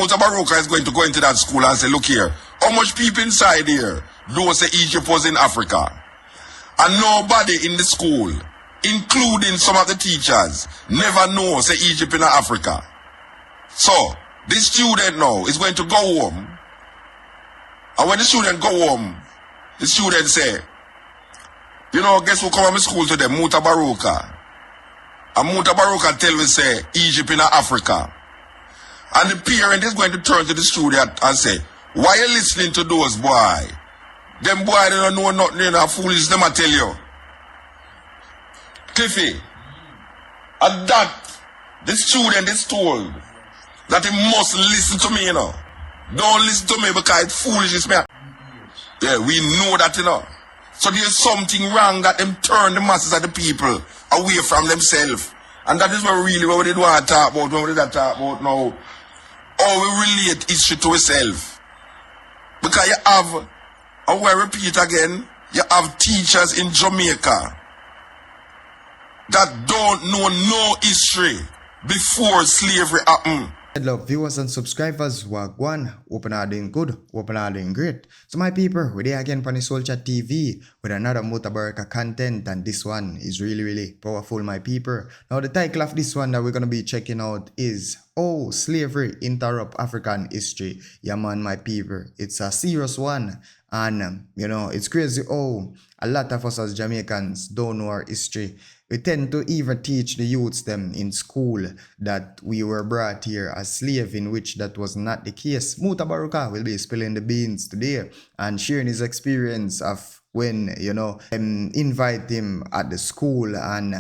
Mutabaruka is going to go into that school and say, look here, how much people inside here know say Egypt was in Africa? And nobody in the school, including some of the teachers, never know say Egypt in Africa. So, this student now is going to go home. And when the student go home, the student say, you know, guess who come to school today? Mutabaruka. And Mutabaruka tell me say, Egypt in Africa. And the parent is going to turn to the student and say, why are you listening to those boy? Them boy they don't know nothing, you know, foolish them I tell you. Cliffy, at that, the student is told that he must listen to me, you know. Don't listen to me because it's foolishness, man. Yeah, we know that, you know. So there's something wrong that them turn the masses of the people away from themselves. And that is what really what we want to talk about, what we talk about now. How we relate history to ourselves. Because you have, I will repeat again, you have teachers in Jamaica that don't know no history before slavery happened. Hello viewers and subscribers, Wagwan, open are doing good, open are doing great. So my people, we're there again on the Soul Chat TV with another Mutabaruka content, and this one is really powerful, my people. Now the title of this one that we're going to be checking out is Oh, Slavery Interrupt African History. Yeah man, my people, it's a serious one, and you know, it's crazy how a lot of us as Jamaicans don't know our history. We tend to even teach the youths them in school that we were brought here as slaves, in which that was not the case. Mutabaruka will be spilling the beans today and sharing his experience of when, you know, invite him at the school and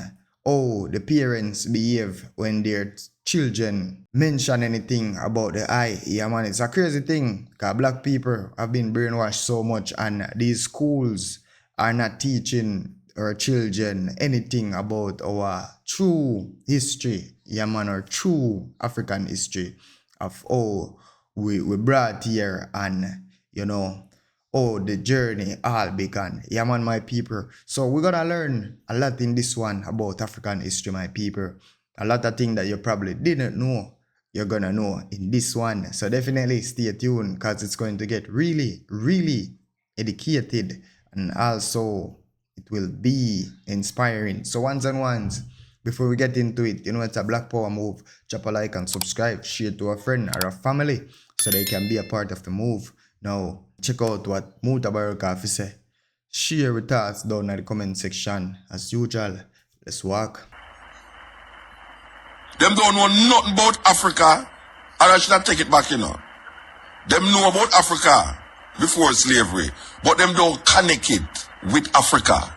how the parents behave when their children mention anything about the eye. Yeah man, it's a crazy thing because black people have been brainwashed so much, and these schools are not teaching our children anything about our true history, yeah man, our true African history of how we brought here, and you know, how the journey all began. Yeah man, my people. So we're gonna learn a lot in this one about African history, my people. A lot of things that you probably didn't know, you're gonna know in this one. So definitely stay tuned because it's going to get really educated, and also it will be inspiring. So ones and ones, before we get into it, you know, it's a Black Power move. Drop a like and subscribe, share to a friend or a family so they can be a part of the move. Now check out what Mutabaruka have to say. Share with us down in the comment section. As usual, let's walk. Them don't know nothing about Africa, and I should have take it back, you know. Them know about Africa before slavery, but them don't connect it with Africa.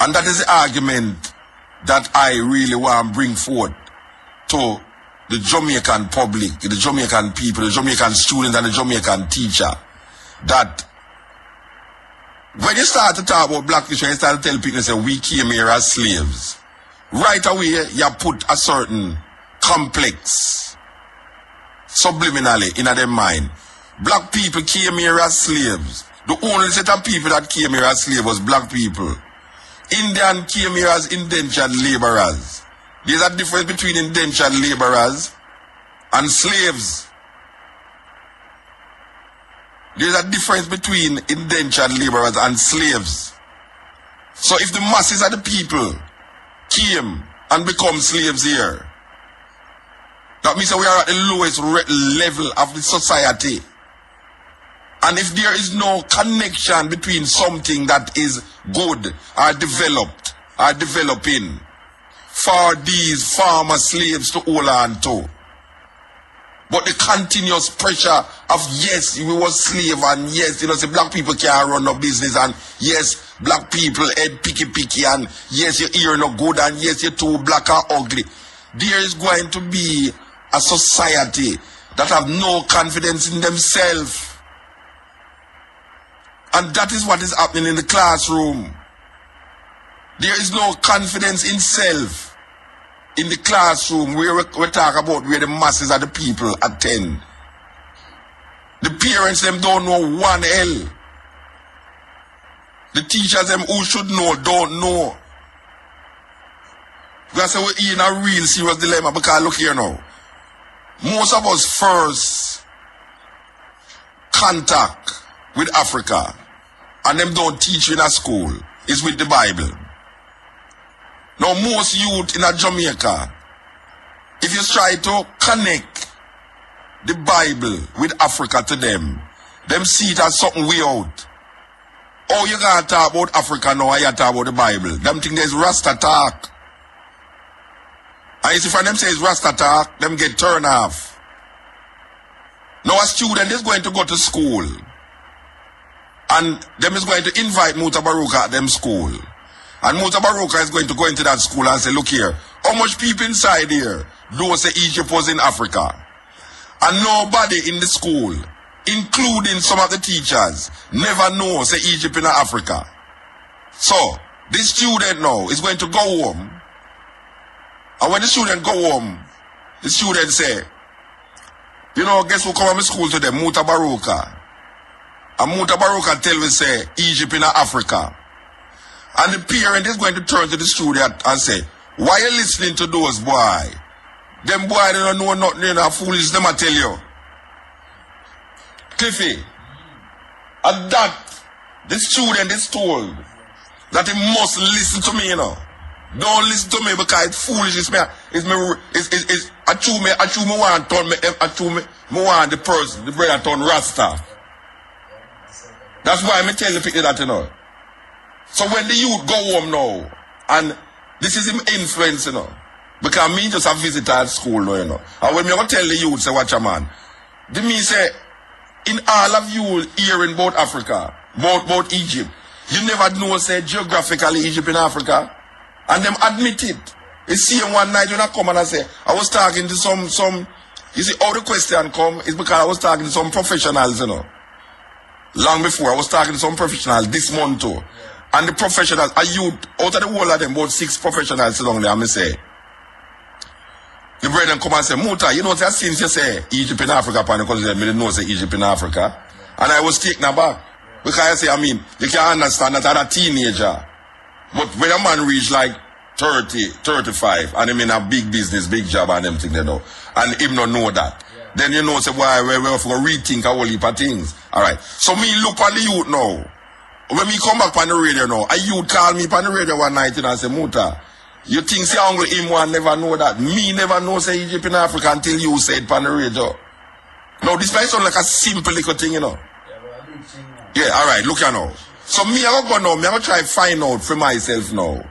And that is the argument that I really want to bring forth to the Jamaican public, the Jamaican people, the Jamaican students and the Jamaican teacher, that when you start to talk about black history, you start to tell people, say, we came here as slaves. Right away, you put a certain complex subliminally in their mind. Black people came here as slaves. The only set of people that came here as slaves was black people. Indian came here as indentured laborers. There's a difference between indentured laborers and slaves. There's a difference between indentured laborers and slaves. So if the masses of the people came and become slaves here, that means that we are at the lowest level of the society. And if there is no connection between something that is good or developed or developing for these former slaves to hold on to, but the continuous pressure of yes, we was slave, and yes, you know, say black people can't run no business, and yes, black people head picky, and yes, your ear no good, and yes, you're too black or ugly. There is going to be a society that have no confidence in themselves. And that is what is happening in the classroom. There is no confidence in self in the classroom where we talk about where the masses of the people attend. The parents them don't know one hell. The teachers them who should know don't know. Because we're in a real serious dilemma, because look here now. most of us first contact with Africa, and them don't teach in a school, is with the Bible. Now most youth in a Jamaica, if you try to connect the Bible with Africa to them see it as something way out. Oh, you gotta talk about Africa now, you talk about the Bible. Them think there's Rasta talk. And you see, when them says Rasta talk, them get turned off. Now a student is going to go to school, and them is going to invite Mutabaruka at them school. And Mutabaruka is going to go into that school and say, look here, how much people inside here know say Egypt was in Africa? And nobody in the school, including some of the teachers, never know say Egypt in Africa. So, this student now is going to go home. And when the student go home, the student say, you know, guess who come to school today? Mutabaruka. And Mutabaruka tell me say, Egypt in Africa. And the parent is going to turn to the student and say, why are you listening to those boy? Them boy, they don't know nothing, you know, foolish, them I tell you. Cliffy, at that, the student is told that he must listen to me, you know. Don't listen to me because it's foolish. Me want the person, the brother turn Rasta. That's why I tell the people that, you know. So when the youth go home now, and this is him influence, you know, because me just a visitor at school now, you know. And when me go tell the youth, say, watch a man, the me say, in all of you hearing about Africa, about Egypt, you never know, say, geographically Egypt in Africa. And them admit it. You see him one night when I come and I say, I was talking to some, you see, how the question come is because I was talking to some professionals, you know. Long before, I was talking to some professionals this month too. And the professionals, a youth, out of the whole of them, about 6 professionals along there, and me say, the brethren come and say, Muta, you know, since you say Egypt in Africa, because they didn't know say Egypt in Africa. And I was taken aback. Because I say, I mean, you can understand that I'm a teenager. But when a man reach like 30, 35, and him in a big business, big job, and them thing, you know, and him not know that, then you know, say, why, we have to rethink a whole heap of things. Alright. So me look on the youth now. When me come back on the radio now, a youth call me on the radio one night and say, Muta, you think say uncle him one never know that? Me never know say Egypt in Africa until you said on the radio. Now this might sound like a simple little thing, you know. Yeah, alright, look here now. So me I go now, me I go try find out for myself now.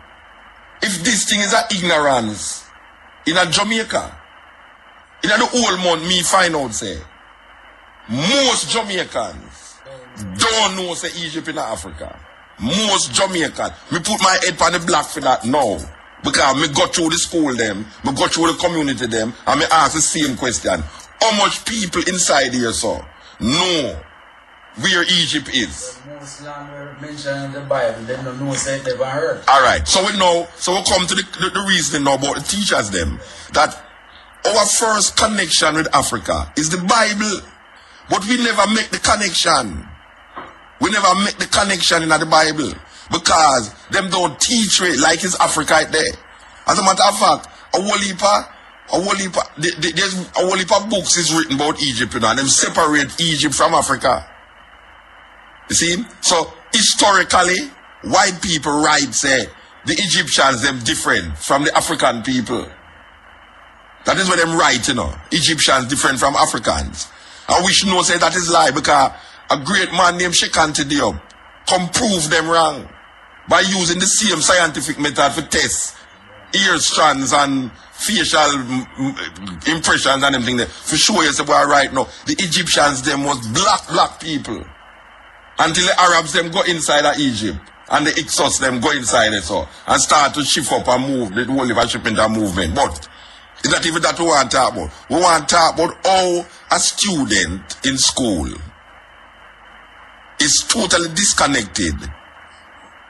If this thing is a ignorance in a Jamaica, in the whole month me find out say, most Jamaicans don't know say Egypt in Africa. Most Jamaicans. Me put my head on the block for that now. Because me go through the school them, me go through the community them, and me ask the same question. How much people inside here so know where Egypt is? Most land mentioned in the Bible, they don't know say never heard. Alright, so we know, so we come to the reasoning now about the teachers them, that our first connection with Africa is the Bible. But we never make the connection. We never make the connection in the Bible. Because them don't teach it like it's Africa right there. As a matter of fact, there's a whole heap of books is written about Egypt, you know, and them separate Egypt from Africa. You see? So historically, white people write say the Egyptians them different from the African people. That is what them write, you know. Egyptians different from Africans. And we should know say that is lie because a great man named Shekanti Diop come prove them wrong by using the same scientific method for tests, ear strands and facial impressions and everything there. For sure you say, well, right now, the Egyptians them was black people. Until the Arabs them go inside of Egypt. And the Hyksos them go inside it so. And start to shift up and move, the whole of shipment and movement. But it's not even that we want to talk about. We want to talk about how a student in school is totally disconnected.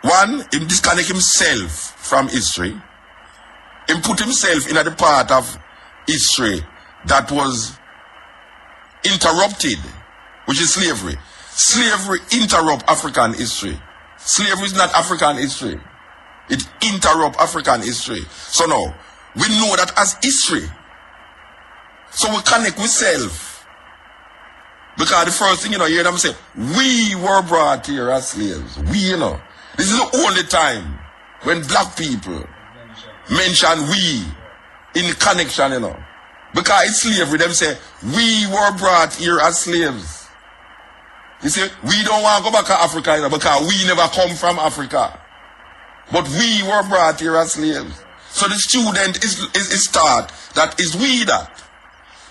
One, he disconnect himself from history. He put himself in a part of history that was interrupted, which is slavery. Slavery interrupt African history. Slavery is not African history. It interrupt African history. So now, we know that as history, So we connect with self. Because the first thing, you hear them say, we were brought here as slaves. We, This is the only time when black people mention we in the connection, Because it's slavery, them say, we were brought here as slaves. You see, we don't want to go back to Africa, because we never come from Africa. But we were brought here as slaves. So the student is taught that is we that.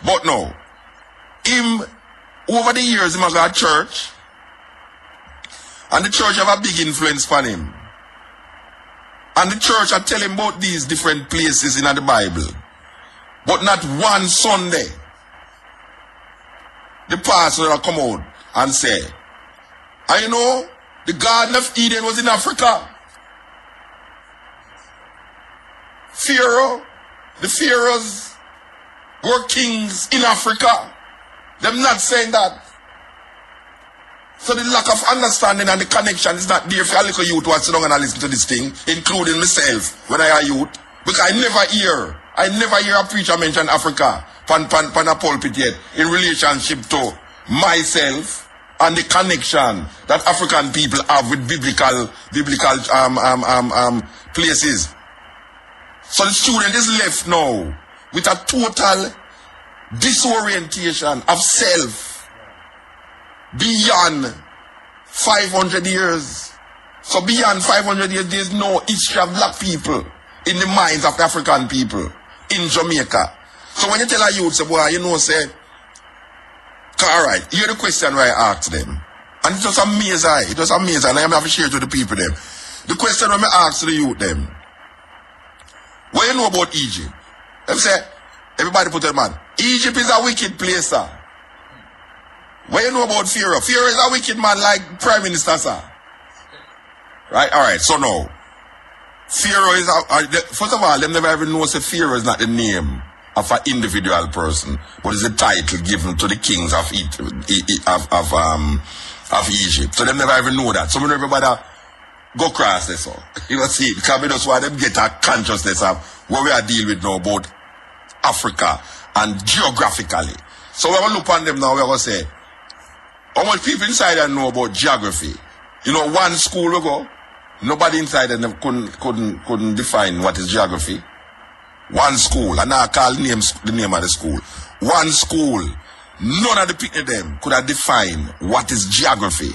But no. Him, over the years, he got church. And the church have a big influence on him. And the church are telling about these different places in the Bible. But not one Sunday, the pastor will come out and say, the Garden of Eden was in Africa. The pharaohs were kings in Africa. Them not saying that. So the lack of understanding and the connection is not there for a little youth who sit down and listen to this thing, including myself when I are youth. Because I never hear a preacher mention Africa pan a pulpit yet in relationship to myself and the connection that African people have with biblical places. So the student is left now with a total disorientation of self beyond 500 years. So beyond 500 years, there's no history of black people in the minds of the African people in Jamaica. So when you tell a youth, say, boy, say, alright, hear the question where I asked them. And it was amazing, and I am have to share it with the people them. The question when I asked the youth them, what you know about Egypt? Them say, everybody put it, man, Egypt is a wicked place, sir. What you know about Pharaoh? Pharaoh is a wicked man like Prime Minister, sir. Right? Alright, so now, Pharaoh is, first of all, them never even know that Pharaoh is not the name of an individual person, but it's a title given to the kings of Egypt. So them never even know that. So when everybody go cross this, so you see, because we just want them get a consciousness of what we are dealing with now about Africa and geographically. So we're going to look on them now, we're going to say, how much people inside there know about geography? One school we go, nobody inside there couldn't define what is geography. One school, and I call the name of the school. One school, none of the people them could have defined what is geography.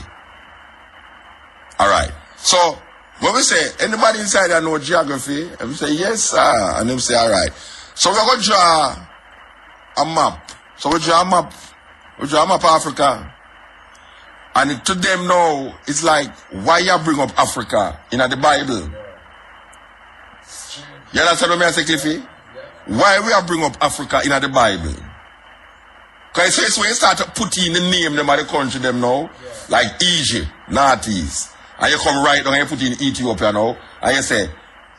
Alright. So, when we say, anybody inside there know geography? And we say, yes, sir. And them say, alright. So we're going to draw a map. So we draw a map. We draw a map of Africa. And to them now, it's like, why you bring up Africa in the Bible? You understand what I say, Cliffy? Why we bring up Africa in the Bible? Because it's when you start to put in the name them of the country them now, like Egypt, Northeast, and you come right down and you put in Ethiopia now, and you say,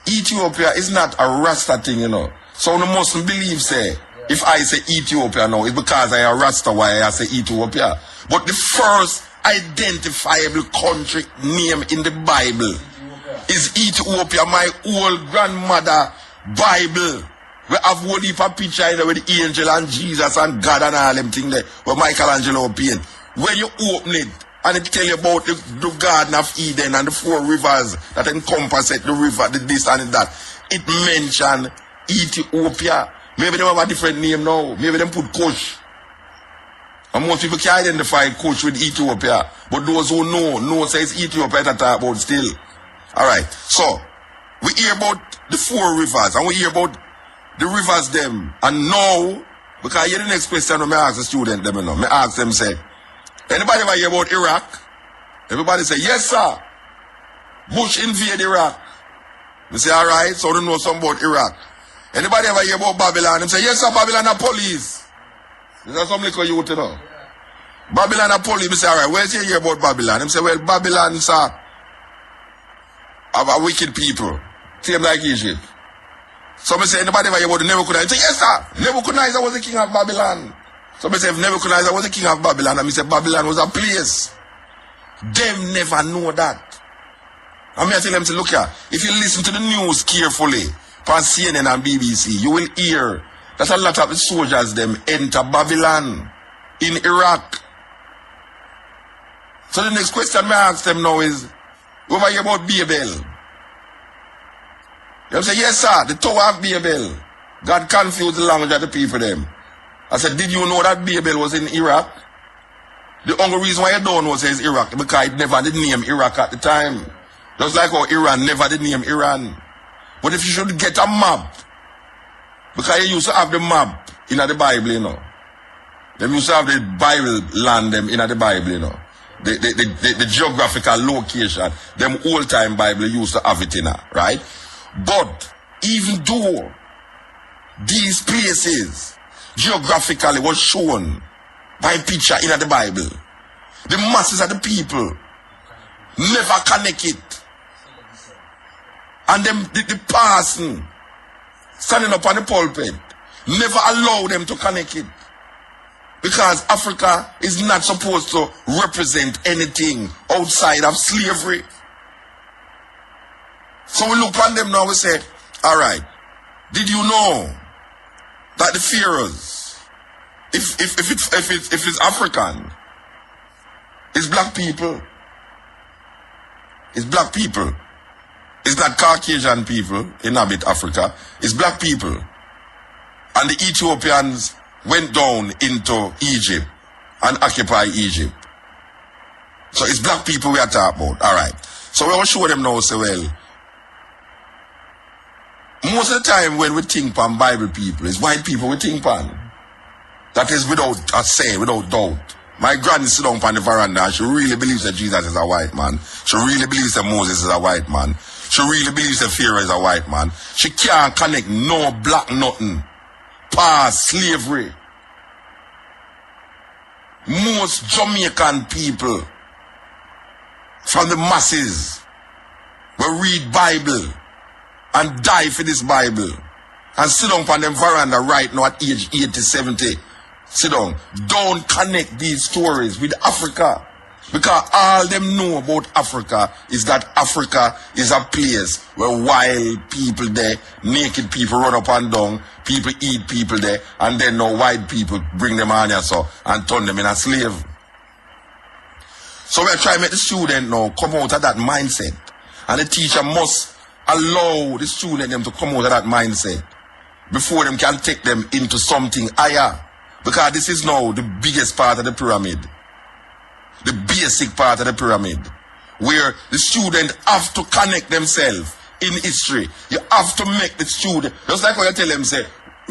Ethiopia is not a Rasta thing, So the Muslim believe say, if I say Ethiopia now, it's because I am Rasta why I say Ethiopia. But the first identifiable country name in the Bible is Ethiopia. My old grandmother Bible, we have one heap of picture in there with the angel and Jesus and God and all them things there where Michelangelo paint. When you open it and it tell you about the Garden of Eden and the 4 rivers that encompass it, the river, the this and that, it mention Ethiopia. Maybe they have a different name now. Maybe they put Kush. And most people can identify Kush with Ethiopia. But those who know says Ethiopia that talk about still. Alright, so we hear about the 4 rivers and we hear about the rivers them. And now, because I hear the next question when I ask the student them, I ask them, say, anybody ever hear about Iraq? Everybody say, yes sir. Bush invade Iraq. We say, alright, so they know something about Iraq. Anybody ever hear about Babylon? Them say, yes sir, Babylon are police. Is that some little youth, Babylon are police. We say, alright, where's you hear about Babylon? Them say, well, Babylon, sir, are wicked people. Same like Egypt. So me say, anybody ever hear about the Nebuchadnezzar? Say, yes sir, Nebuchadnezzar was the king of Babylon. So me say, if Nebuchadnezzar was the king of Babylon, and me say, Babylon was a place. Them never know that. And me I tell them, say, look here, if you listen to the news carefully, on CNN and BBC, you will hear That's a lot of the soldiers them enter Babylon in Iraq. So the next question I ask them now is, over here about Babel. You say, yes sir, the Tower of Babel. God confused the language of the people them. I said, did you know that Babel was in Iraq? The only reason why you don't know says Iraq, because it never did name Iraq at the time. Just like how Iran never did name Iran. But if you should get a map, because you used to have the map in the Bible, you know. Them used to have the Bible land them in the Bible, you know. The geographical location, them old time Bible used to have it in her, right? But even though these places geographically was shown by picture in the Bible, the masses of the people never connect it. And them the person standing up on the pulpit never allow them to connect it. Because Africa is not supposed to represent anything outside of slavery. So we look on them now, we say, alright, did you know that the pharaohs, if it's African, it's black people. It's black people. It's not Caucasian people inhabit Africa. It's black people. And the Ethiopians went down into Egypt and occupied Egypt. So it's black people we are talking about. Alright. So we will show them now, say, well, most of the time when we think on Bible people, it's white people we think on. That is without a say, without doubt. My granny sit down on the veranda and she really believes that Jesus is a white man. She really believes that Moses is a white man. She really believes that Pharaoh is a white man. She can't connect no black nothing past slavery. Most Jamaican people from the masses will read Bible and die for this Bible and sit down on them veranda right now at age 80, 70. Sit down. Don't connect these stories with Africa. Because all them know about Africa is that Africa is a place where wild people there, naked people run up and down, people eat people there, and then no white people bring them on here so and turn them in a slave. So we're trying to make the student now come out of that mindset. And the teacher must allow the student them to come out of that mindset before them can take them into something higher. Because this is now the biggest part of the pyramid. The basic part of the pyramid. Where the student have to connect themselves in history. You have to make the student, just like what you tell them, say,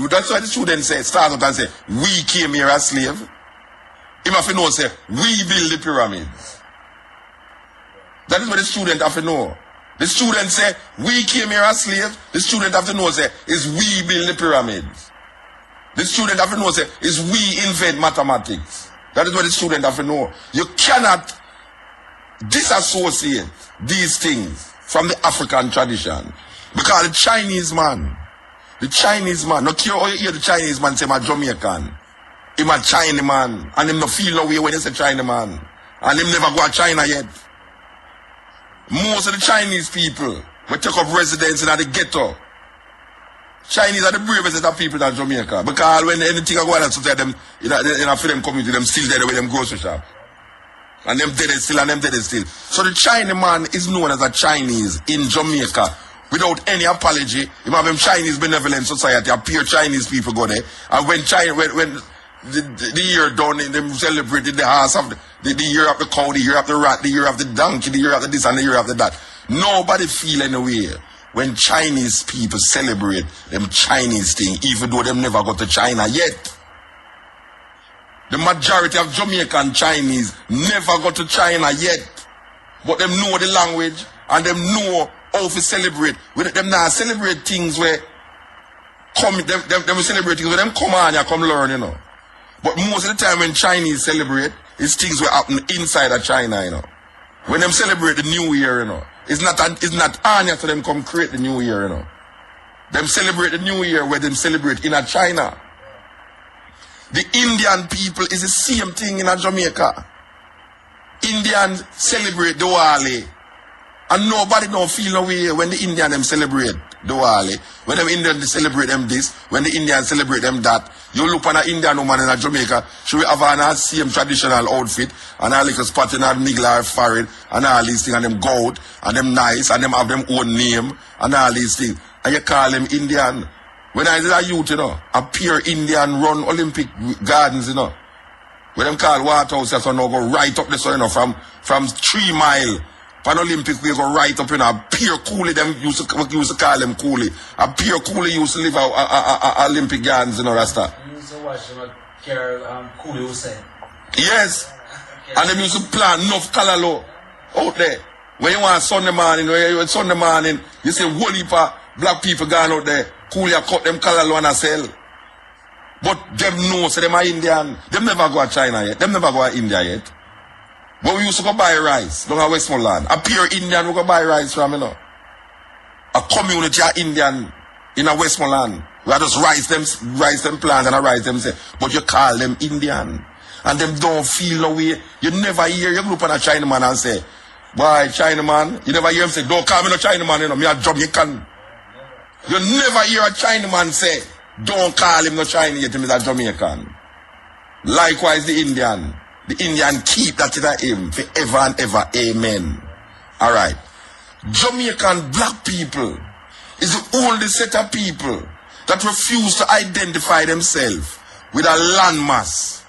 that's why the student say, start up and say, we came here as slave. Him have to know, say, we build the pyramids. That is what the student have to know. The student say, we came here as slave. The student have to know, say, is we build the pyramids. The student have to know, say, is we invent mathematics. That is what the student have to know. You cannot disassociate these things from the African tradition. Because the Chinese man, no care how you hear the Chinese man say, I'm a Jamaican. He's a Chinese man. And him no feel no way when they say China man. And him never go to China yet. Most of the Chinese people will take up residence in the ghetto. Chinese are the bravest of people in Jamaica. Because when anything go on and society, them in a film community, them still there with them grocery shop. And them dead still, and them dead still. So the Chinese man is known as a Chinese in Jamaica without any apology. You have them Chinese Benevolent Society, appear Chinese people go there. And when the year done, them celebrated the house of the year of the cow, the year of the rat, the year of the donkey, the year of the this and the year of the that. Nobody feel any way when Chinese people celebrate them Chinese thing, even though them never go to China yet. The majority of Jamaican Chinese never go to China yet. But them know the language and them know how to celebrate. With them now celebrate things where them celebrate things where them come on and come learn, you know. But most of the time when Chinese celebrate, it's things that happen inside of China, you know. When them celebrate the New Year, you know, it's not Anya to them come create the New Year, you know. Them celebrate the New Year where them celebrate in a China. The Indian people is the same thing in a Jamaica. Indians celebrate Diwali. And nobody don't feel no way when the Indian them celebrate Diwali. When them Indians celebrate them this, when the Indians celebrate them that, you look on an Indian woman in a Jamaica, she will have on her same traditional outfit, and her little spot in her niggle or forehead, and all these things, and them gold, and them nice, and them have them own name, and all these things. And you call them Indian. When I was a youth, you know, a pure Indian run Olympic gardens, you know. When them call Waterhouse, so now go right up the sun, you know, from 3 mile. Pan Olympic, we go right up, you know, a pure coolie, them used to call them coolie. A pure coolie used to live at Olympic gardens, you know, Rasta. You used to watch them at Carol Coolie Hussein. Yes. And them used to plant enough calalo out there. When you want Sunday morning, you see whole heap of black people going out there. Coolie cut them calalo and a sell. But them know, so them are Indian. Them never go to China yet. Them never go to India yet. But we used to go buy rice down at Westmoreland. A pure Indian we go buy rice from, you know. A community of Indian in a Westmoreland. We just rice them plants and rice them say. But you call them Indian. And them don't feel no way. You never hear you group on a Chinaman and say, boy, Chinaman. You never hear him say, don't call me no Chinaman, you know, me a Jamaican. You never hear a Chinaman say, don't call him no Chinese, yet him is a Jamaican. Likewise the Indian. The Indian keep that in him forever and ever. Amen. Alright. Jamaican black people is the only set of people that refuse to identify themselves with a landmass,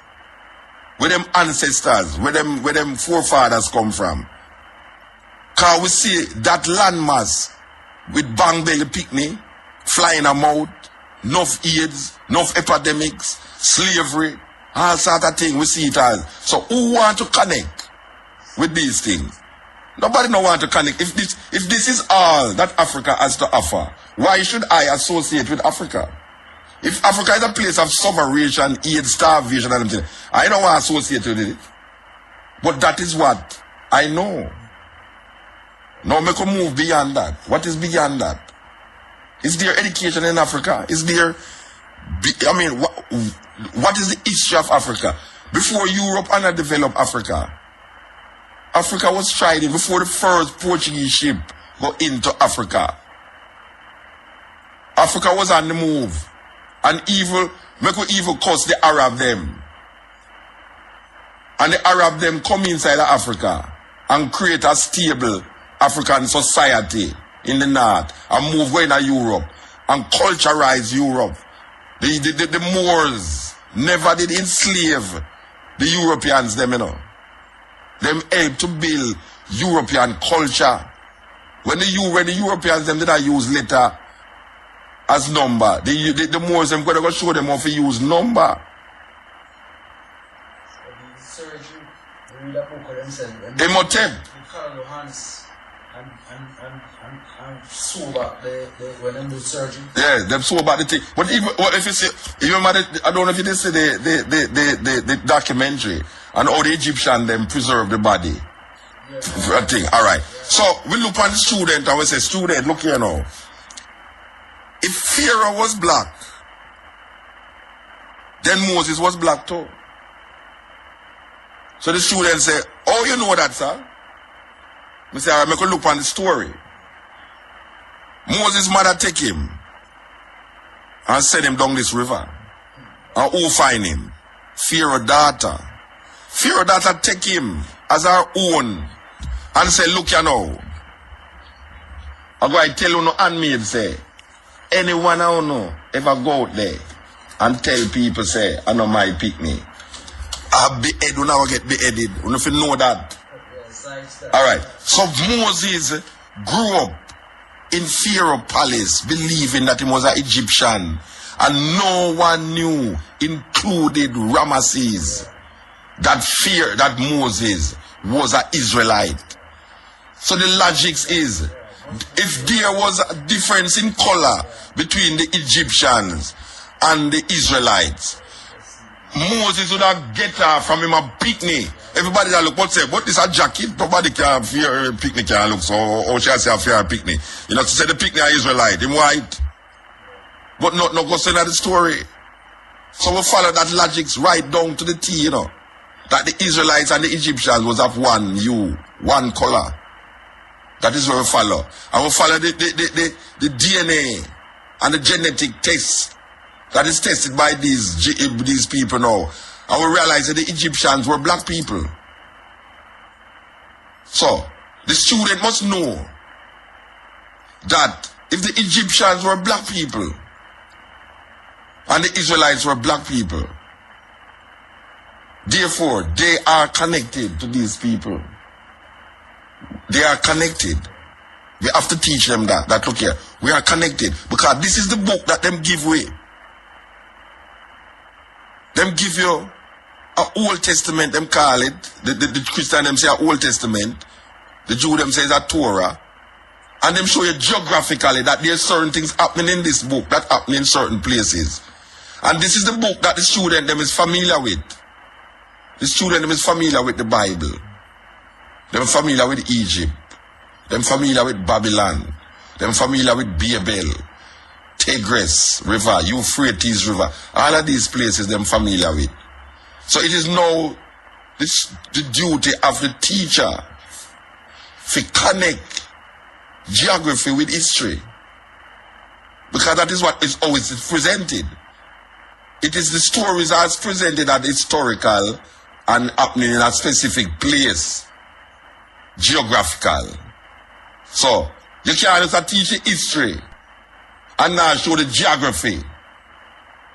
where them ancestors, where them forefathers come from. Cause we see that landmass with bang belly picnic, flying a mouth, enough AIDS, enough epidemics, slavery, all sort of things, we see it all. So who want to connect with these things? Nobody no want to connect. If this is all that Africa has to offer, why should I associate with Africa? If Africa is a place of starvation, AIDS, starvation, and everything, I don't want to associate with it. But that is what I know. Now make a move beyond that. What is beyond that? Is there education in Africa? Is there, what is the history of Africa? Before Europe and developed Africa, Africa was thriving before the first Portuguese ship go into Africa. Africa was on the move. And evil curse the Arab them. And the Arab them come inside of Africa and create a stable African society in the north and move going to Europe and culturize Europe. The Moors never did enslave the Europeans, them, you know. Them help to build European culture. When the Europeans them did not use letter as number, the Moors them going to show them how to use number. Imhotep. And sew back when them do surgery. Yeah, them sew back the thing. But even if you see, I don't know if you did see the documentary and how the Egyptian them preserve the body. Yeah. Thing. All right. So we look on the student and we say, student, look here now. If Pharaoh was black, then Moses was black too. So the student say, oh, you know that, sir? I say, all right, make a look on the story. Moses' mother take him and send him down this river. And who find him? Pharaoh's daughter. Pharaoh's daughter take him as her own and say, look you now. I'm going to tell you no handmaid say, anyone I don't know ever go out there and tell people say, I know my picnic. I'll be head when I get beheaded. You know if you know that. Alright. So Moses grew up in Pharaoh's palace, believing that he was an Egyptian. And no one knew, included Ramesses, that Moses was an Israelite. So the logic is, if there was a difference in color between the Egyptians and the Israelites, Moses would have get her from him a picnic. Everybody that look, what say, but this a jacket, nobody can fear a picnic can look, so or shall I say a fear a picnic. You know, to say the picnic are Israelite, him white. But not go say that the story. So we follow that logic right down to the T, you know. That the Israelites and the Egyptians was of one hue, one color. That is what we follow. And we follow the DNA and the genetic test that is tested by these people now. And we realize that the Egyptians were black people. So, the student must know that if the Egyptians were black people and the Israelites were black people, therefore they are connected to these people. They are connected. We have to teach them that look here, we are connected, because this is the book that them give away. Them give you an Old Testament, them call it. The Christian them say an Old Testament. The Jew them say it's a Torah. And them show you geographically that there's certain things happening in this book that happen in certain places. And this is the book that the student them is familiar with. The student them is familiar with the Bible. Them familiar with Egypt. Them familiar with Babylon. Them familiar with Babel, Tigris River, Euphrates River. All of these places them familiar with. So it is now the duty of the teacher to connect geography with history. Because that is what is always presented. It is the stories as presented as historical and happening in a specific place. Geographical. So, you can't just teach the history and now show the geography.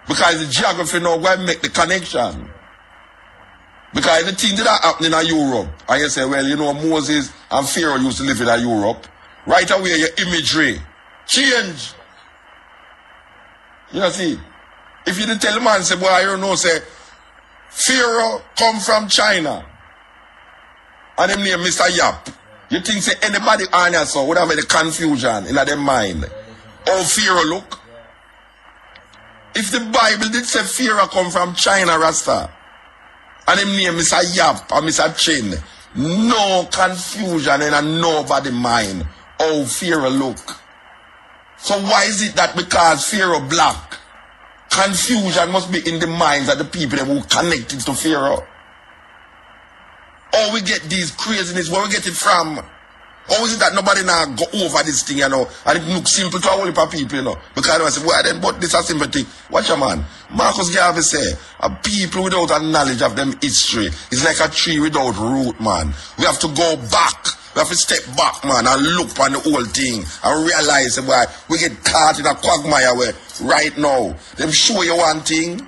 Because the geography now going to make the connection. Because the things that are happening in Europe, and you say, well, you know, Moses and Pharaoh used to live in Europe. Right away, your imagery change. You know, see, if you didn't tell the man, say, boy, you know, say, Pharaoh come from China, and him name Mr. Yap. You think, say, anybody on here, so would have the confusion in their mind. How Pharaoh look? If the Bible did say Pharaoh come from China, Rasta, and him name Mr. Yap or Mr. Chin, no confusion in nobody mind how Pharaoh look. So why is it that because Pharaoh black, confusion must be in the minds of the people who connected to Pharaoh? Or we get these craziness, where we get it from? How is it that nobody now go over this thing, you know, and it looks simple to a whole heap of people, you know? Because I say, well then, but this is a simple thing. Watch your man. Marcus Garvey say, a people without a knowledge of them history is like a tree without root, man. We have to go back. We have to step back, man, and look on the whole thing and realize why we get caught in a quagmire where right now, them show you one thing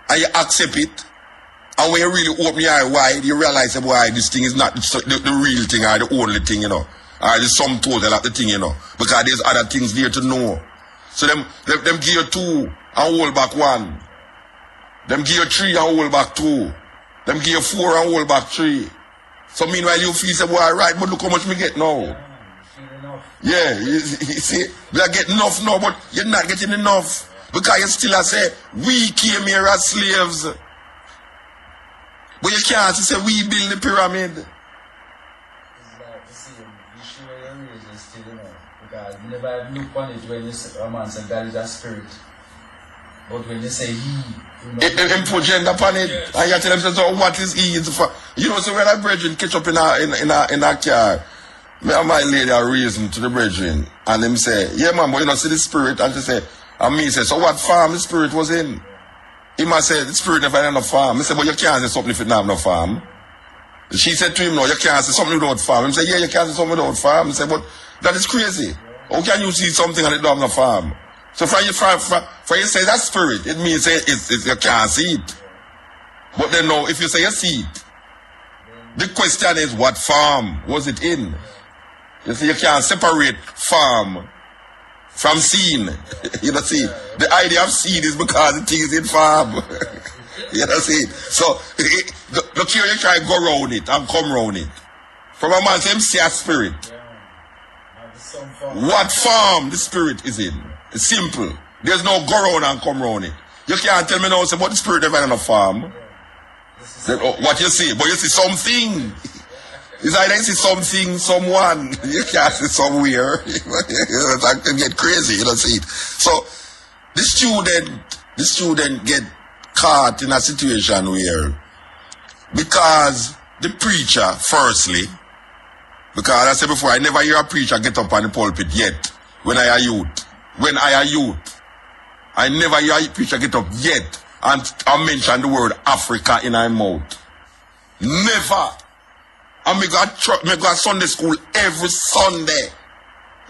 and you accept it. And when you really open your eye wide, you realize why this thing is not the real thing or the only thing, you know. Or the sum total of the thing, you know. Because there's other things there to know. So them give you 2 and hold back 1. Them give you 3 and hold back 2. Them give you 4 and hold back 3. So meanwhile you feel say, boy, right, but look how much we get now. Yeah, you see, we are getting enough now, but you're not getting enough. Because you still say, we came here as slaves. But you can't say we build the pyramid. It's like the same issue where you raise still, you know, because you never look on it when you say, a man says God is a spirit. But when you say he, you know, it put gender upon it, yes. And you tell them, so what is he? You know, so when that brethren catch up in a car, me and my lady are reason to the brethren, and them say, yeah man, but you know, see the spirit, and she say, and me say, so what farm the spirit was in? He must say, the spirit never had no farm. I said, but you can't say something if it don't have no farm. She said to him, no, you can't say something without farm. He said, yeah, you can't say something without farm. He said, but that is crazy. How can you see something and it don't have no farm? So for you say that spirit, it means you can't see it. But then no, if you say you see it, the question is, what farm was it in? You see, you can't separate farm from seed. You know, see, the idea of seed is because the thing is in farm. You know, see. So, look here, you try to go around it and come around it. From a man, say, see a spirit. What farm the spirit is in? It's simple. There's no go around and come around it. You can't tell me now, say, but the spirit never in a farm. Then, what you see? But you see something. It's either you see something, someone, you can't see somewhere. That can get crazy, you don't see it. So the student get caught in a situation where, because the preacher, firstly, Because I said before, I never hear a preacher get up on the pulpit yet. When I a youth. I never hear a preacher get up yet and mention the word Africa in my mouth. Never. And me go to Sunday school every Sunday.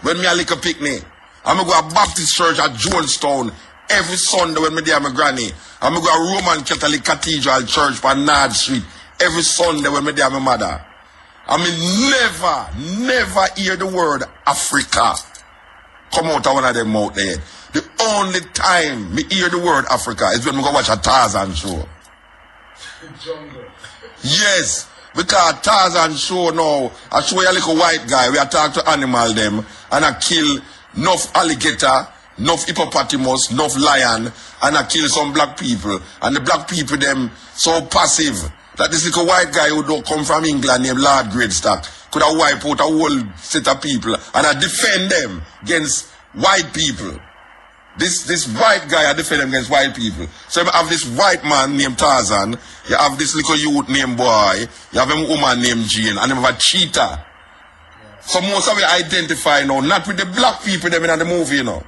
When me a little picnic. And me go to Baptist church at Jonestown every Sunday when me there my granny. And me go to Roman Catholic Cathedral Church on Nard Street every Sunday when me there my mother. I mean, never hear the word Africa come out of one of them mouth there. The only time me hear the word Africa is when we go watch a Tarzan show. Jungle. Yes, because Tarzan show now, I show you a little white guy, we attack to animal them, and I kill enough alligator, enough hippopotamus, enough lion, and I kill some black people. And the black people them so passive that this little white guy who don't come from England named Lord Greatstock could have wiped out a whole set of people and I defend them against white people. This white guy I defend them against white people. So you have this white man named Tarzan, you have this little youth named Boy, you have a woman named Jane, and you have a cheetah. So most of we identify now, not with the black people them in the movie, you know.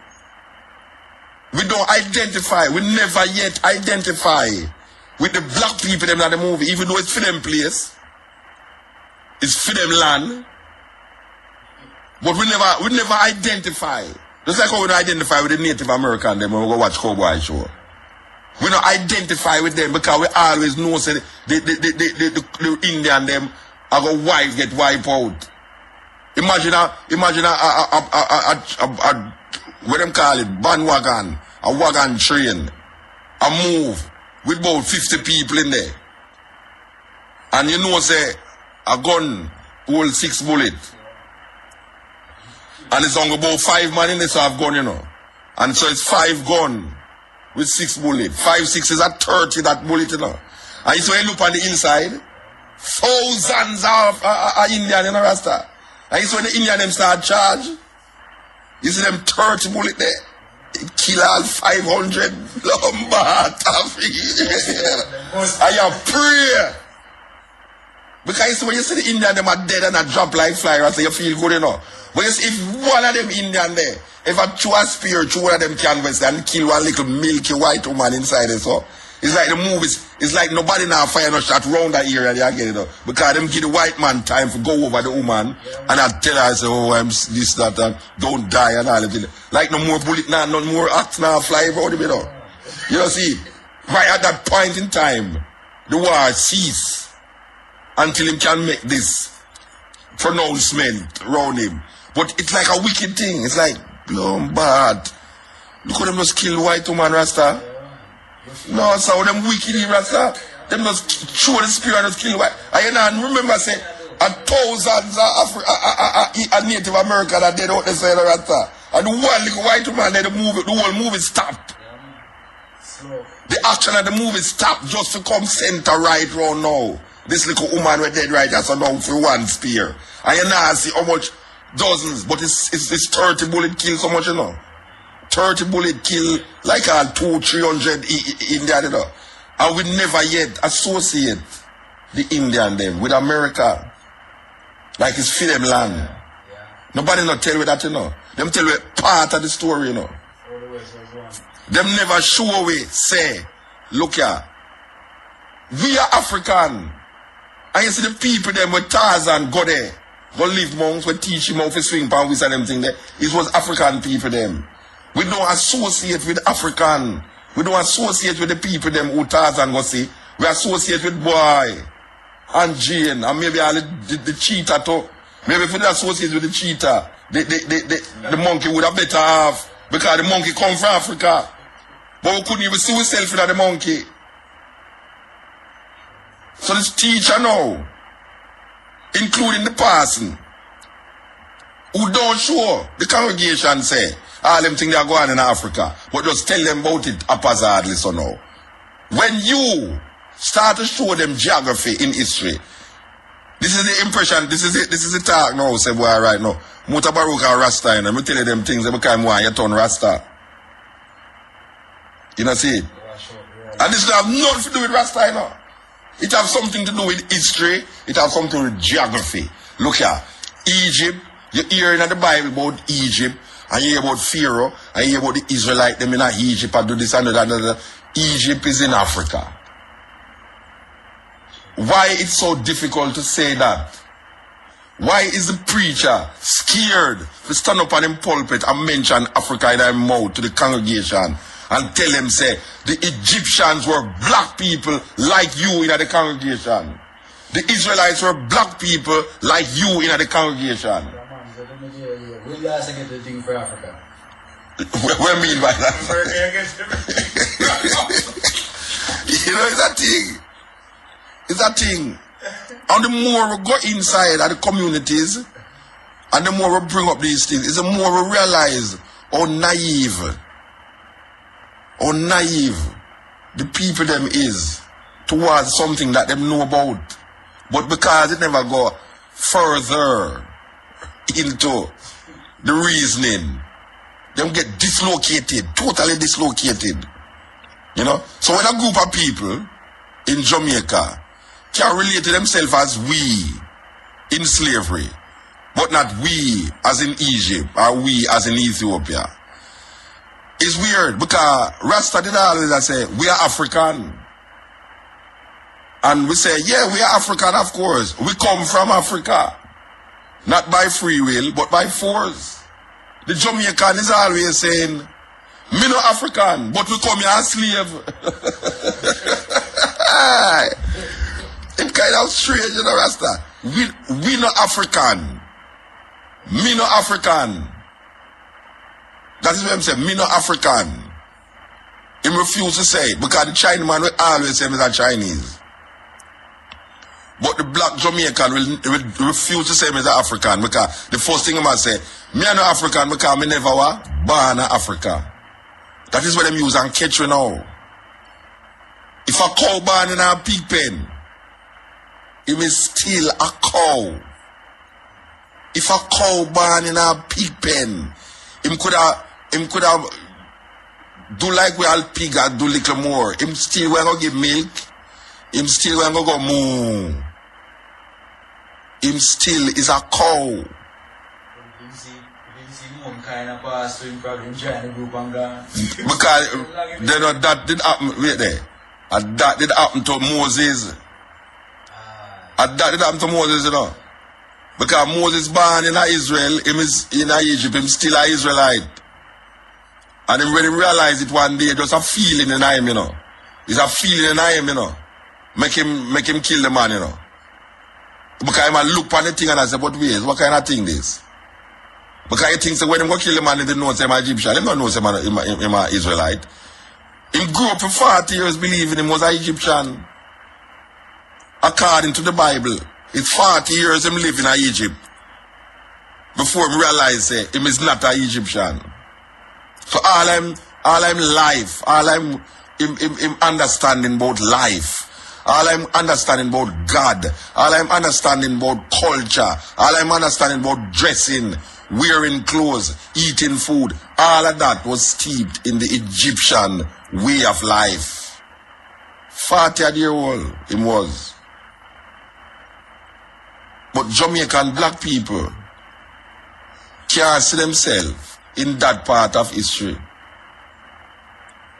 We don't identify, we never yet identify with the black people them in the movie, even though it's for them place. It's for them land. But we never identify. Just like how we don't identify with the Native American them when we go watch Cowboy Show. We don't identify with them because we always know say the Indian them are going wife get wiped out. Imagine what them call it, bandwagon, a wagon train, a move with about 50 people in there. And you know say a gun hold 6 bullets. And it's only about 5 man in this half gun, you know. And so it's 5 gun with 6 bullets. 5, 6 is at 30 that bullet, you know. And you see when you look on the inside, thousands of Indian in the Rasta. And you see when the Indian them start charge, you see them 30 bullet there. It kill all 500 lumber taffy. And you pray. Because when you see the Indian them are dead and a drop like fly, so you feel good, you know. But you see, if one of them Indian there, if I chew a spear, chew one of them canvas and kill one little milky white woman inside it, so it's like the movies, it's like nobody now fire no shot round that area there again, you know. Because them give the white man time to go over the woman and I tell her, say, oh, I'm this, that, and don't die and all of it. Like no more bullet now, no more axe now fly around him, you know. You know, see, right at that point in time, the war cease until him can make this pronouncement around him. But it's like a wicked thing. It's like, bad. Look how them just kill white woman, Rasta. No, so them wicked, Rasta. Them just show the spirit and just kill white. And remember, say, thousands of Native American that dead out the side of Rasta. And the one little white woman, the whole movie stopped. The action of the movie stopped just to come center right round now. This little woman was dead right so now for one spear. And you now see how much dozens, but it's 30 bullet kill so much, you know. 30 bullet kill like 200-300 Indian, you know. And we never yet associate the Indian them with America. Like it's for them land. Nobody not tell you that, you know. Them tell you part of the story, you know. Them never show we say, look here, we are African. And you see the people them with Tarzan go there. Go live monks, we teach him how to swing pan with them thing there. It was African people them. We don't associate with African. We don't associate with the people them who Tarzan go see. We associate with Boy and Jane and maybe all the cheetah too. Maybe if we associate with the cheetah, the monkey would have better have because the monkey come from Africa. But we couldn't even see ourselves in the monkey. So this teacher now, including the person who don't show the congregation say all them things they are going in Africa, but just tell them about it haphazardly so now. When you start to show them geography in history, this is the impression, this is the talk now, say boy right now. Mutabaruka Rasta, and I'm tell you them things every time you turn Rasta. You know see? And this have nothing to do with Rasta, you know. It has something to do with history. It has something to do with geography. Look here. Egypt, you hear in the Bible about Egypt, and you hear about Pharaoh, and you hear about the Israelites, them in Egypt, and do this and that and that. Egypt is in Africa. Why it's so difficult to say that? Why is the preacher scared to stand up on him pulpit and mention Africa in their mouth to the congregation and tell them, say, the Egyptians were black people like you in the congregation. The Israelites were black people like you in the congregation. Where you guys get the thing for Africa? What I mean by that? You know, it's a thing. It's a thing. And the more we go inside of the communities, and the more we bring up these things, is the more we realize how naive the people them is towards something that them know about. But because it never go further into the reasoning, them get dislocated, totally dislocated. You know? So when a group of people in Jamaica can relate to themselves as we in slavery, but not we as in Egypt or we as in Ethiopia, it's weird because Rasta did always say, we are African. And we say, yeah, we are African, of course. We come from Africa. Not by free will, but by force. The Jamaican is always saying, me no African, but we come here as slave. It's kind of strange, you know, Rasta. We no African. Me no African. That is what I'm saying. Me no African. He refused to say it because the Chinaman will always say he's a Chinese. But the black Jamaican will refuse to say he's an African because the first thing he must say, me are no African because me never was born in Africa. That is what them use and catch you now. If a cow born in a pig pen, he is still a cow. If a cow born in a pig pen, him could have do like we all pig and do little more. Him still going to give milk. Him still going to go moo. Him still is a cow. You see mom kind of pass to him probably join the group and gone. Because you know, that did happen, wait there. And that did happen to Moses. And that did happen to Moses, you know. Because Moses born in Israel, him is in Egypt, him still an Israelite. And him really realize it one day, just a feeling in him, you know. It's a feeling in him, you know. Make him kill the man, you know. Because I look on the thing and I say, but wait, what kind of thing this? Because he thinks that when him go kill the man, he didn't know him Egyptian. He don't know him an Israelite. Him grew up for 40 years believing him was an Egyptian. According to the Bible, it's 40 years him live in Egypt before he realize him is not an Egyptian. So all I'm life, all I'm understanding about life, all I'm understanding about God, all I'm understanding about culture, all I'm understanding about dressing, wearing clothes, eating food, all of that was steeped in the Egyptian way of life. 40-year-old him was. But Jamaican black people can't see themselves in that part of history.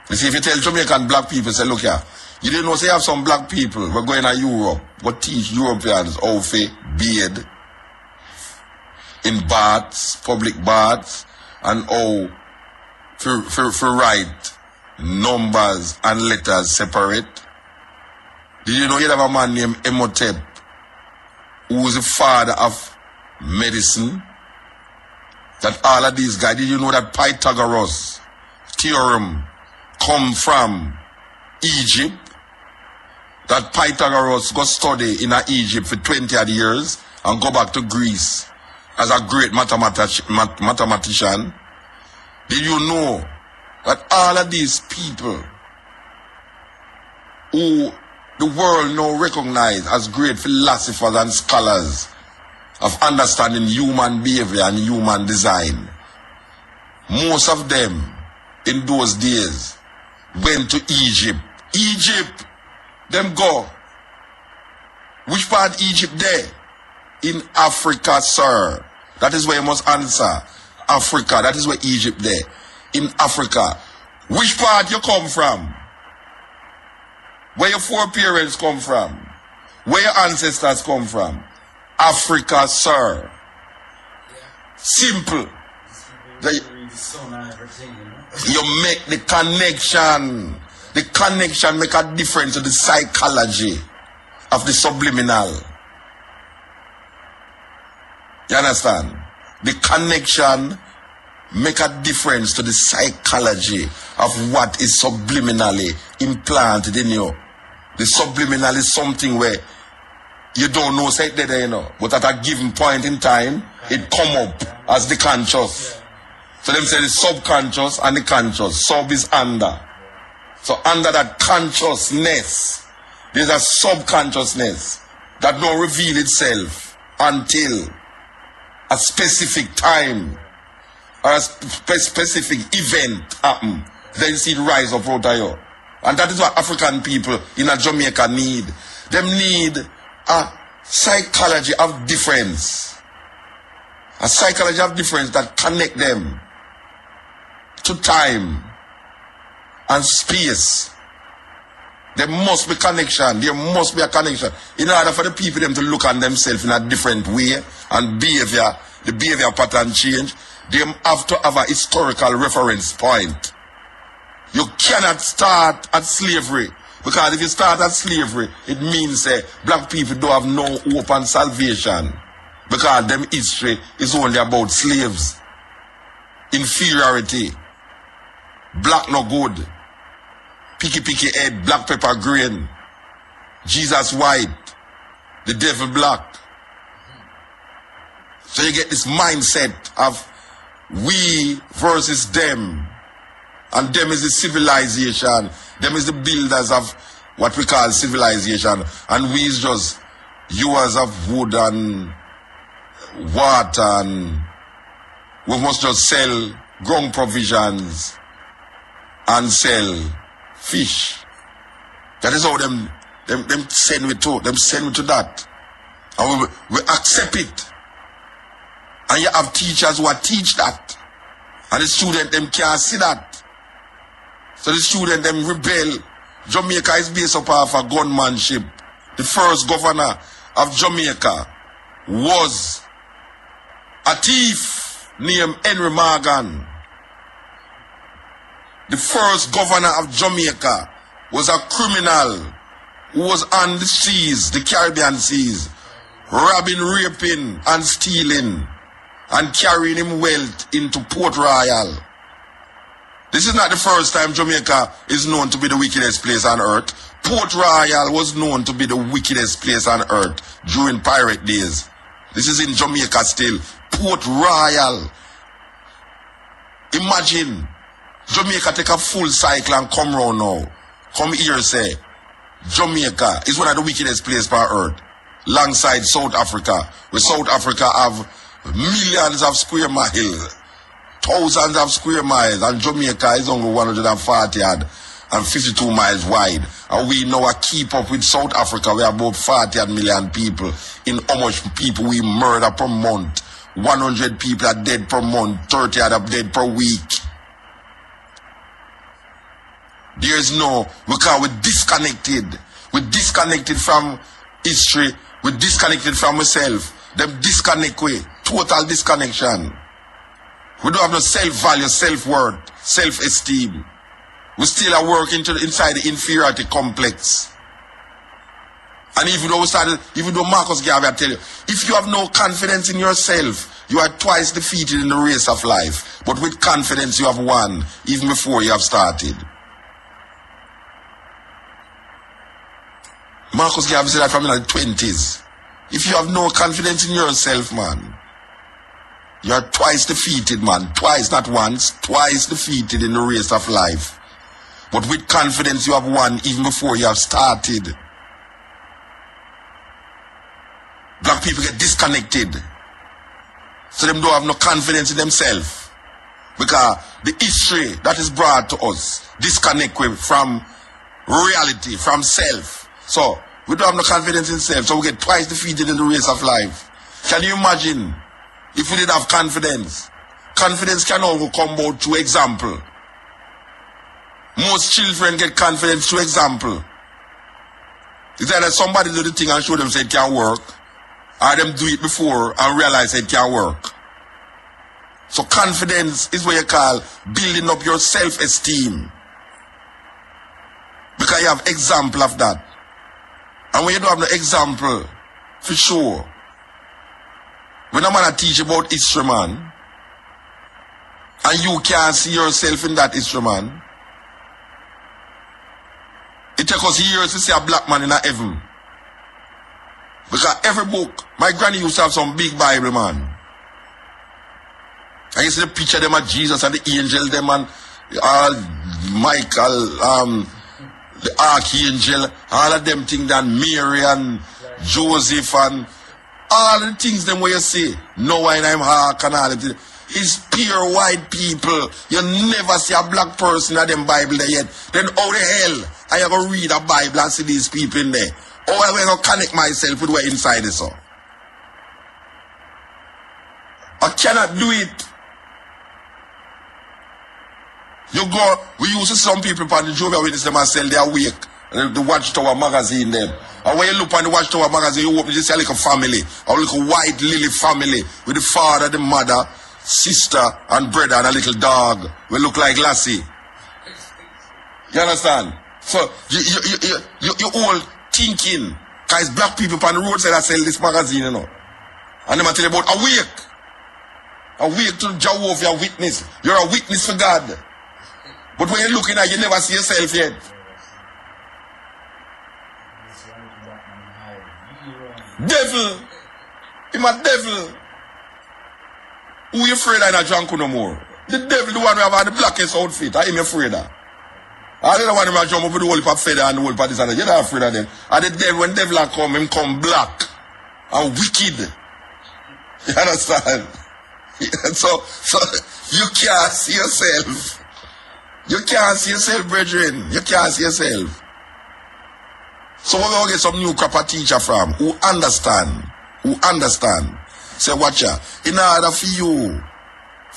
You see, if you tell Jamaican black people, say, look here, you didn't know, say, you have some black people, we're going to Europe, but teach Europeans how to bathe in baths, public baths, and how to write numbers and letters separate. Did you know you have a man named Emotep, who was the father of medicine? That all of these guys, did you know that Pythagoras theorem come from Egypt? That Pythagoras got study in Egypt for 20 odd years and go back to Greece as a great mathematician? Did you know that all of these people who the world now recognize as great philosophers and scholars of understanding human behavior and human design, most of them in those days went to Egypt. Egypt, them go. Which part Egypt there? In Africa, sir. That is where you must answer. Africa, that is where Egypt there. In Africa. Which part you come from? Where your foreparents come from? Where your ancestors come from? Africa, sir. Simple. You make the connection. The connection make a difference to the psychology of the subliminal. You understand? The connection make a difference to the psychology of what is subliminally implanted in you. The subliminal is something where you don't know, say it there, you know, but at a given point in time, it come up as the conscious. So them say the subconscious and the conscious. Sub is under. So under that consciousness, there's a subconsciousness that don't reveal itself until a specific time or a specific event happen. Then you see it rise up out of you. And that is what African people in a Jamaica need. Them need a psychology of difference. A psychology of difference that connect them to time and space. There must be connection. There must be a connection. In order for the people them to look on themselves in a different way and behavior, the behavior pattern change, they have to have a historical reference point. You cannot start at slavery. Because if you start at slavery, it means black people don't have no hope and salvation. Because them history is only about slaves. Inferiority. Black no good. Picky head, black pepper green. Jesus white. The devil black. So you get this mindset of we versus them. And them is the civilization. Them is the builders of what we call civilization. And we is just users of wood and water, and we must just sell ground provisions and sell fish. That is how them send we to. Them send we to that. And we accept it. And you have teachers who teach that. And the student them can't see that. So the student them rebel. Jamaica is based upon a gunmanship. The first governor of Jamaica was a thief named Henry Morgan. The first governor of Jamaica was a criminal who was on the seas, the Caribbean seas, robbing, raping, and stealing, and carrying him wealth into Port Royal. This is not the first time Jamaica is known to be the wickedest place on earth. Port Royal was known to be the wickedest place on earth during pirate days. This is in Jamaica still. Port Royal. Imagine Jamaica take a full cycle and come round now. Come here, say Jamaica is one of the wickedest places on earth, alongside South Africa, where South Africa have millions of square miles, thousands of square miles, and Jamaica is only 140 and 52 miles wide. And we now keep up with South Africa. We have about 40 million people. In how much people we murder per month? 100 people are dead per month, 30 are dead per week. There is no, because we're disconnected. We're disconnected from history. We're disconnected from ourselves. Them disconnect with total disconnection. We don't have no self-value, self-worth, self-esteem. We still are working inside the inferiority complex. And even though Marcus Garvey tell you, if you have no confidence in yourself, you are twice defeated in the race of life. But with confidence you have won, even before you have started. Marcus Garvey said that from in the 20s. If you have no confidence in yourself, man, you are twice defeated, man. Twice, not once. Twice defeated in the race of life. But with confidence you have won even before you have started. Black people get disconnected. So them don't have no confidence in themselves. Because the history that is brought to us disconnect from reality, from self. So we don't have no confidence in self. So we get twice defeated in the race of life. Can you imagine if we did have confidence? Confidence can only come about through example. Most children get confidence through example. It's either somebody do the thing and show them say it can work, or them do it before and realize it can work. So confidence is what you call building up your self-esteem. Because you have example of that. And when you don't have no example, for sure. When I'm going to teach about history, man, and you can't see yourself in that history, man, it takes us years to see a black man in a heaven. Because every book, my granny used to have some big Bible, man. I used to see the picture of them of Jesus and the angel, them and Michael, the archangel, all of them things, and Mary and Joseph and all the things them where you see, Noah and I'm Hark and all of it. It's pure white people. You never see a black person in them Bible there yet. Then how the hell I ever read a Bible and see these people in there? How am I going to connect myself with what inside this? So? I cannot do it. You go, we used to see some people on the Jehovah's Witness them and sell their wake, the Watchtower magazine them. And when you look on the Watchtower magazine, you open, you see like a family, a little white lily family with the father, the mother, sister and brother and a little dog. We look like Lassie. You understand? So you all thinking, guys, black people on the roadside that sell this magazine, you know. And them tell you about awake. Awake to Jehovah's Witness. You're a witness for God. But when you're looking at it, you never see yourself yet. Devil. Him a devil. Who you afraid of in a drunk no more? The devil, the one who have the blackest outfit. I am afraid of. I don't want him to jump up with the whole part feather and the whole part this and that. You're not afraid of them. And the devil, when devil come, him come black and wicked. You understand? So you can't see yourself. You can't see yourself, brethren. You can't see yourself. So we're going to get some new crop of teacher from who understand. Say, watch ya. In order for you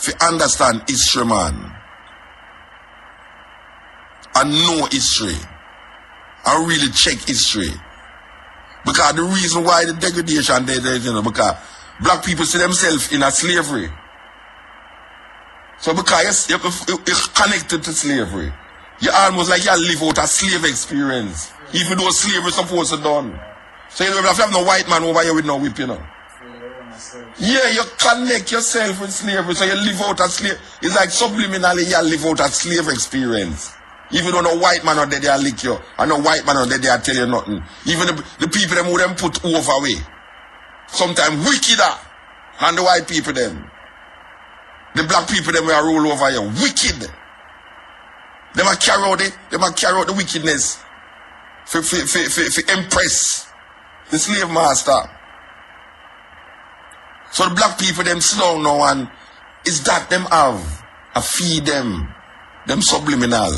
to understand history, man, and know history, and really check history. Because the reason why the degradation there, you know, because black people see themselves in a slavery. So because you're connected to slavery, you're almost like you live out a slave experience. Even though slavery is supposed to be done. So you don't have no white man over here with no whip, you know. Yeah, you connect yourself with slavery, so you live out a slave. It's like subliminally you live out a slave experience. Even though no white man out there, they lick you. And no white man out there, they tell you nothing. Even the people them who them put over way. Sometimes wickeder than the white people them. The black people them will roll over you. Wicked. They might carry out the wickedness for impress the slave master. So the black people them slow now and is that them have a feed them subliminal.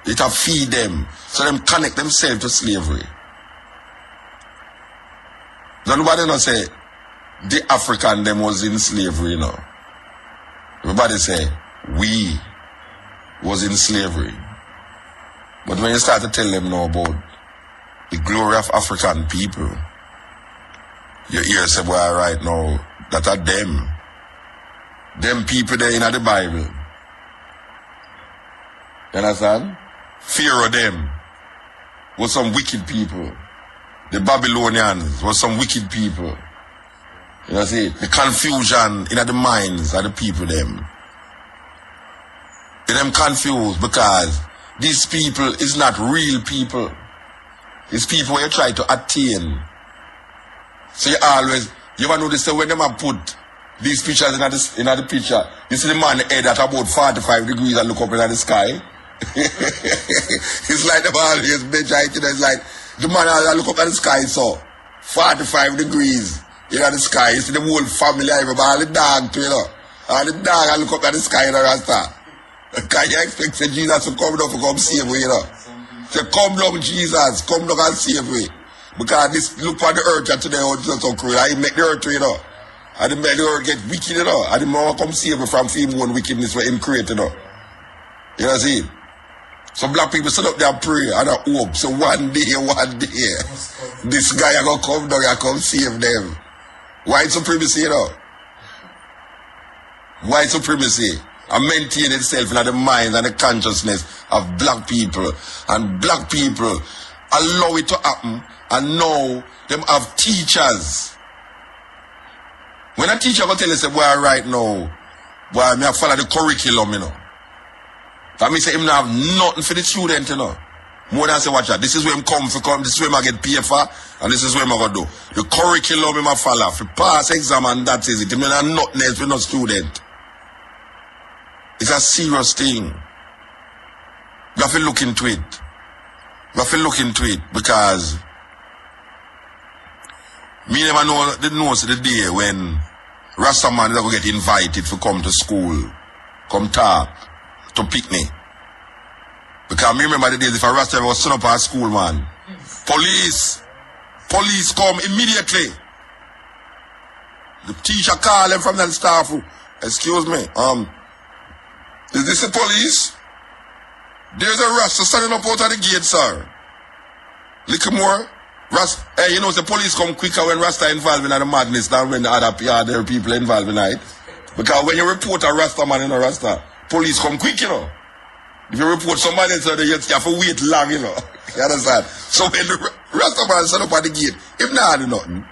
It have feed them. So them connect themselves to slavery. Nobody not say the African them was in slavery, you know. Everybody say we was in slavery. But when you start to tell them now about the glory of African people, you hear say, well, right now, that are them. Them people there in the Bible. You understand? Fear of them was some wicked people. The Babylonians was some wicked people. You know, see, the confusion in the minds of the people them. Them confused because these people is not real people. It's people you try to attain. So you ever notice that when them have put these pictures in the picture, you see the man head at about 45 degrees and look up in the sky. It's like the always measure it, you know, it's like the man look up at the sky, so 45 degrees in the sky. You see the whole family, everybody, all the dog too, you know. All the dog look up at the sky in the rasta. Can you expect Jesus to come down to come save you, you know? Say, come down, Jesus, come down and save me. Because this look for the earth today, how it's so cruel. I make the earth, you know. I didn't make the earth get wicked, you know. I didn't want to come save me from him one wickedness where him created, you know. You know what I see? Some black people sit up there and pray and I hope. So one day, this guy are gonna come down and come save them. White supremacy, you know. White supremacy and maintain itself in the mind and the consciousness of black people. And black people allow it to happen and now them have teachers. When a teacher go tell you, say, boy, right now, boy, me have follow the curriculum, you know. That means say him not have nothing for the student, you know. More than say, watch that. This is where him come for come, this is where I get paid for, and this is where I'm gonna do. The curriculum him a follow. For pass exam and that is it. Him not nothing else for no student. It's a serious thing. You have to look into it. You have to look into it because me never know the day when Rastaman is going to get invited to come to school, come talk, to picnic. Because me remember the days if a Rasta was sent up at school, man. Police come immediately. The teacher call them from the staff room. Excuse me, is this the police? There's a Rasta standing up out of the gate, sir. Little more. Hey, you know, the police come quicker when Rasta involved in the madness than when the other people involved in it. Because when you report a Rasta man in a Rasta, police come quick, you know. If you report somebody else, you have to wait long, you know. You understand? So when the Rasta man stand up at the gate, if not do nothing,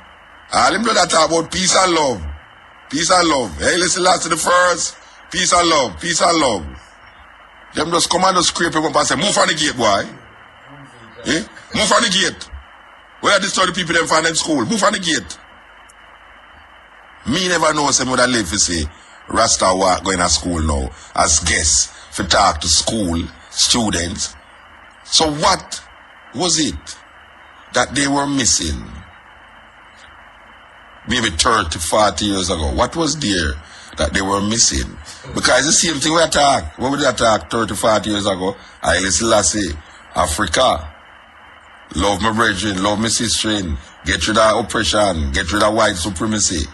all him do that talk about peace and love. Peace and love. Hey, listen last to the first. Peace and love. Peace and love. Them just come and just scrape him up and say, move from the gate, boy. Eh? Move from the gate. Where are the people them find in school? Move from the gate. Me never know some would have live to say Rasta walk going to school now as guests for talk to school students. So what was it that they were missing? Maybe 30, 40 years ago. What was there that they were missing? Because it's the same thing we attack. What would they attack 30, 40 years ago? Haile Selassie, Africa. Love my brethren, love my sister, get rid of oppression, get rid of white supremacy.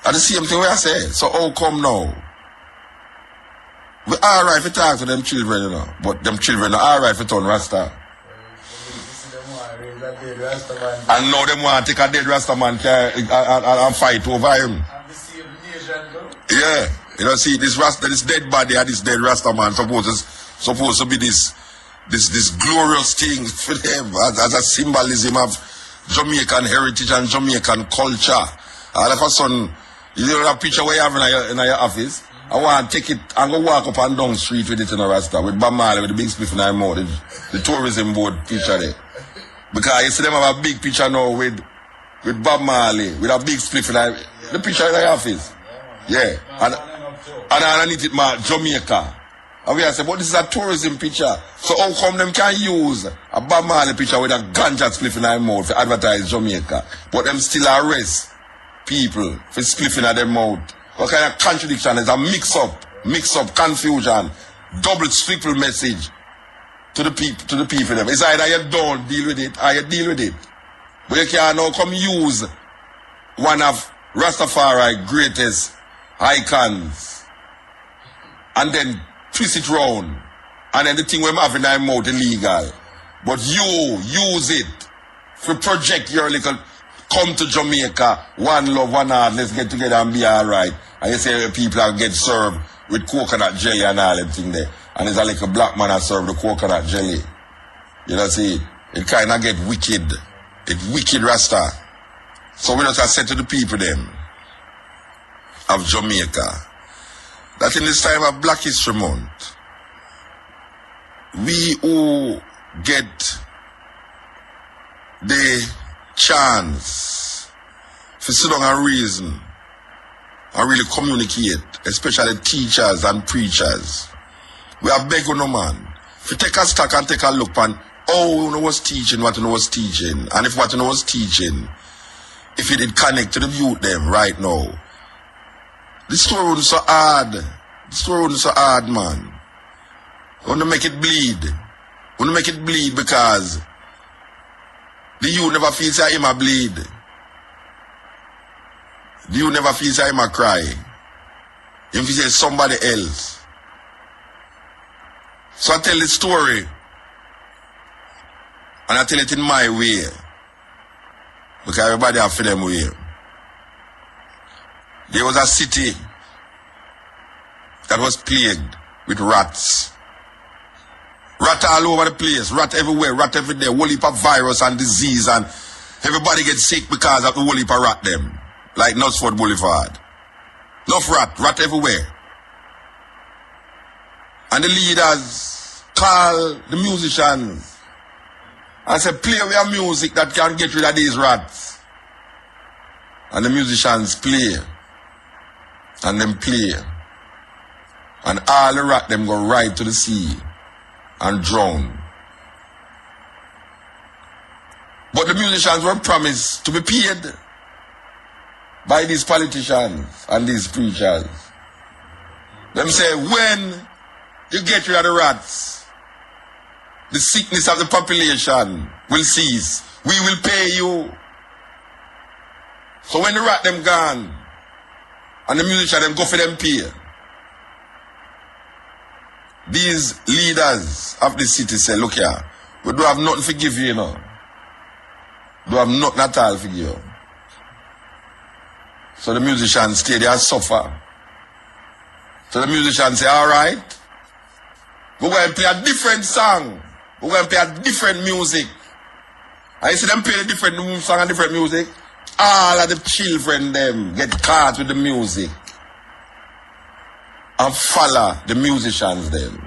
That's the same thing we say. So how come now? We alright to talk to them children, you know, but them children are alright to turn Rasta. And now them want to take a dead Rasta man and fight over him. Yeah, you know, see, this Rasta, this dead body and this dead Rasta man supposed to be this glorious thing for them as a symbolism of Jamaican heritage and Jamaican culture. All of a sudden, you know that picture where you have in your office? I want to take it and go walk up and down the street with it in a Rasta, with Bob Marley, with the big spliff in their mouth, the tourism board picture there. Because you see them have a big picture now with Bob Marley, with a big spliff in the picture in their office. Yeah. And underneath it, Jamaica. And we have said, but this is a tourism picture. So how come them can use a Bob Marley picture with a ganja spliff in their mouth to advertise Jamaica, but them still arrest people for spliffing at their mouth? What kind of contradiction is a mix up, confusion, double triple message to the people them. It's either you don't deal with it or you deal with it. But you can now come use one of Rastafari greatest icons and then twist it round, and then the thing we're having in mouth illegal. But you use it to project your little, come to Jamaica, one love, one heart, let's get together and be alright. And you say people are get served with coconut jelly and all them thing there. And there's a little black man that serve the coconut jelly. You know, see, it kind of get wicked. It wicked Rasta. So we just have said to the people them of Jamaica, that in this time of Black History Month, we who get the chance to sit down and reason and really communicate, especially teachers and preachers, we are begging no man to take a stock and take a look on how you was teaching, what you was teaching, and if what you was teaching, if it did connect to the youth them right now. The story wasn't so hard. The story wasn't so hard, man. I want to make it bleed. I want to make it bleed because The youth never feel say him a bleed. The youth never feel say him a cry. Him feel say somebody else. So I tell the story. And I tell it in my way. Because everybody have for them way. There was a city that was plagued with rats. Rat all over the place, rat everywhere, rat every day, whole heap of virus and disease, and everybody gets sick because of the whole heap of rat them. Like Knutsford Boulevard. Enough rat everywhere. And the leaders call the musicians and say, play your music that can get rid of these rats. And the musicians play. And them play. And all the rat them go right to the sea and drown. But the musicians were promised to be paid by these politicians and these preachers. Them say, when you get rid of the rats, the sickness of the population will cease. We will pay you. So when the rat them gone, and the musician them go for them pay, these leaders of the city say, look here, we don't have nothing to give you, you know. We don't have nothing at all to give you. So the musicians stay there and suffer. So the musicians say, all right, we're going to play a different song. We're going to play a different music. And you see them play a different song and different music. All of the children them get caught with the music and follow the musicians them.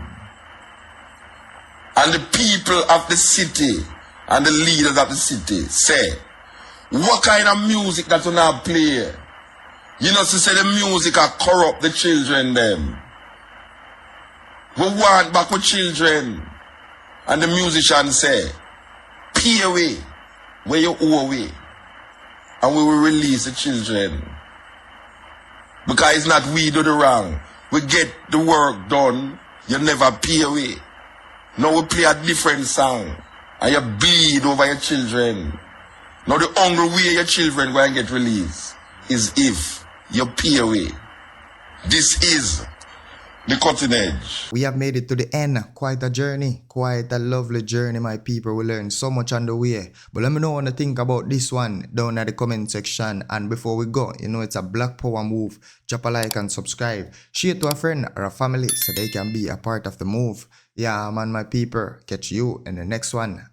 And the people of the city and the leaders of the city say, what kind of music that you now play? You know, to say the music are corrupt the children them. We want back with children. And the musicians say, pay away where you owe away. And we will release the children. Because it's not we do the wrong. We get the work done. You never pay away. Now we play a different song. And you bleed over your children. Now the only way your children go and get released is if you pay away. This is the cutting edge. We have made it to the end. Quite a journey. Quite a lovely journey, my people. We learned so much on the way. But let me know what you think about this one down at the comment section. And before we go, you know it's a Black Power move. Drop a like and subscribe. Share it to a friend or a family so they can be a part of the move. Yeah, man, my people. Catch you in the next one.